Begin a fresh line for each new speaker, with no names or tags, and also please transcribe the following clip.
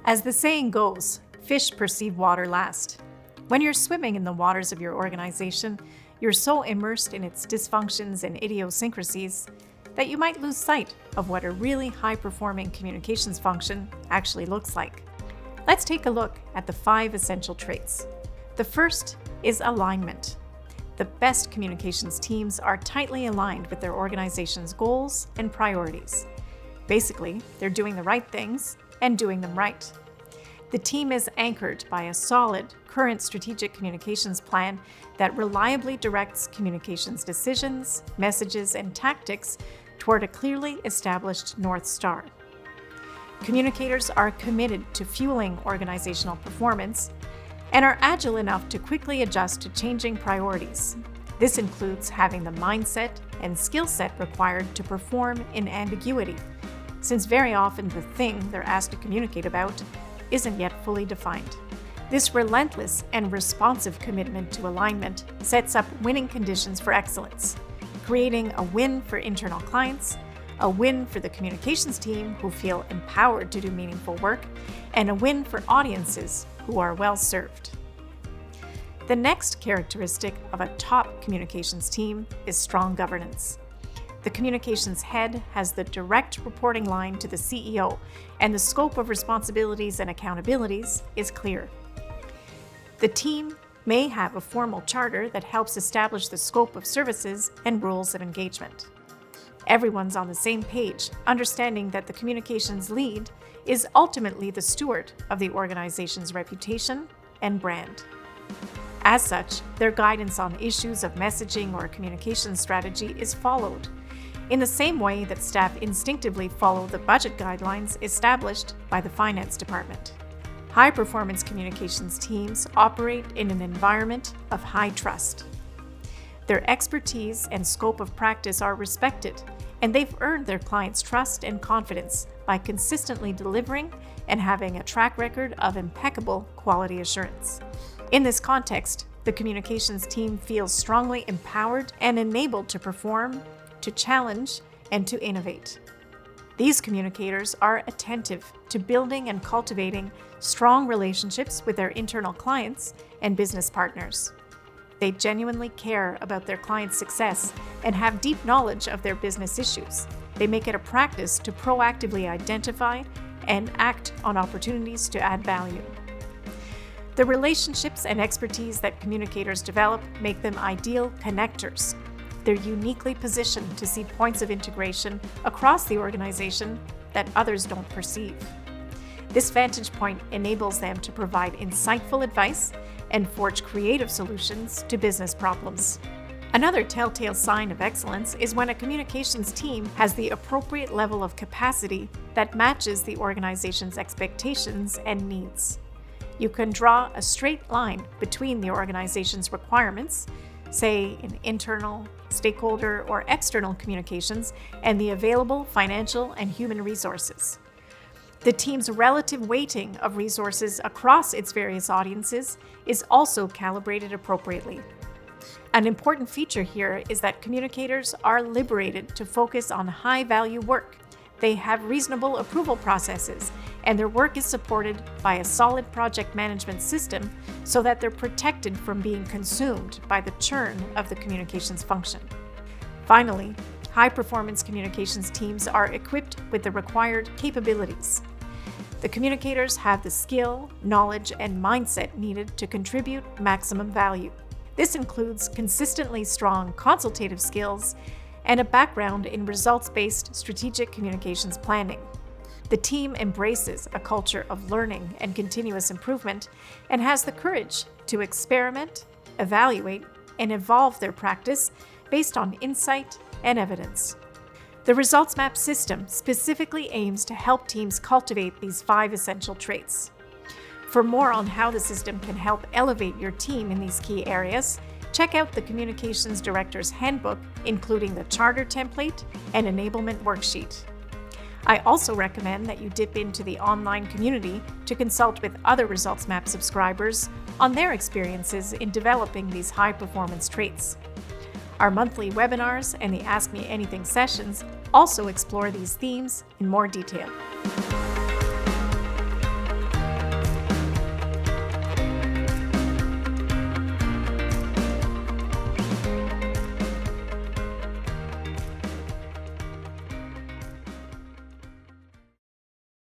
As the saying goes, fish perceive water last. When you're swimming in the waters of your organization, you're so immersed in its dysfunctions and idiosyncrasies that you might lose sight of what a really high-performing communications function actually looks like. Let's take a look at the 5 essential traits. The first is alignment. The best communications teams are tightly aligned with their organization's goals and priorities. Basically, they're doing the right things and doing them right. The team is anchored by a solid, current strategic communications plan that reliably directs communications decisions, messages, and tactics toward a clearly established North Star. Communicators are committed to fueling organizational performance and are agile enough to quickly adjust to changing priorities. This includes having the mindset and skill set required to perform in ambiguity, since very often the thing they're asked to communicate about isn't yet fully defined. This relentless and responsive commitment to alignment sets up winning conditions for excellence, creating a win for internal clients, a win for the communications team who feel empowered to do meaningful work, and a win for audiences who are well served. The next characteristic of a top communications team is strong governance. The communications head has the direct reporting line to the CEO, and the scope of responsibilities and accountabilities is clear. The team may have a formal charter that helps establish the scope of services and rules of engagement. Everyone's on the same page, understanding that the communications lead is ultimately the steward of the organization's reputation and brand. As such, their guidance on issues of messaging or communication strategy is followed, in the same way that staff instinctively follow the budget guidelines established by the finance department. High-performance communications teams operate in an environment of high trust. Their expertise and scope of practice are respected, and they've earned their clients' trust and confidence by consistently delivering and having a track record of impeccable quality assurance. In this context, the communications team feels strongly empowered and enabled to perform, to challenge, and to innovate. These communicators are attentive to building and cultivating strong relationships with their internal clients and business partners. They genuinely care about their clients' success and have deep knowledge of their business issues. They make it a practice to proactively identify and act on opportunities to add value. The relationships and expertise that communicators develop make them ideal connectors. They're uniquely positioned to see points of integration across the organization that others don't perceive. This vantage point enables them to provide insightful advice and forge creative solutions to business problems. Another telltale sign of excellence is when a communications team has the appropriate level of capacity that matches the organization's expectations and needs. You can draw a straight line between the organization's requirements, say in internal, stakeholder, or external communications, and the available financial and human resources. The team's relative weighting of resources across its various audiences is also calibrated appropriately. An important feature here is that communicators are liberated to focus on high-value work. They have reasonable approval processes, and their work is supported by a solid project management system so that they're protected from being consumed by the churn of the communications function. Finally, high-performance communications teams are equipped with the required capabilities. The communicators have the skill, knowledge, and mindset needed to contribute maximum value. This includes consistently strong consultative skills and a background in results-based strategic communications planning. The team embraces a culture of learning and continuous improvement and has the courage to experiment, evaluate, and evolve their practice based on insight and evidence. The Results Map system specifically aims to help teams cultivate these 5 essential traits. For more on how the system can help elevate your team in these key areas, check out the Communications Director's Handbook, including the Charter template and Enablement Worksheet. I also recommend that you dip into the online community to consult with other Results Map subscribers on their experiences in developing these high-performance traits. Our monthly webinars and the Ask Me Anything sessions also explore these themes in more detail.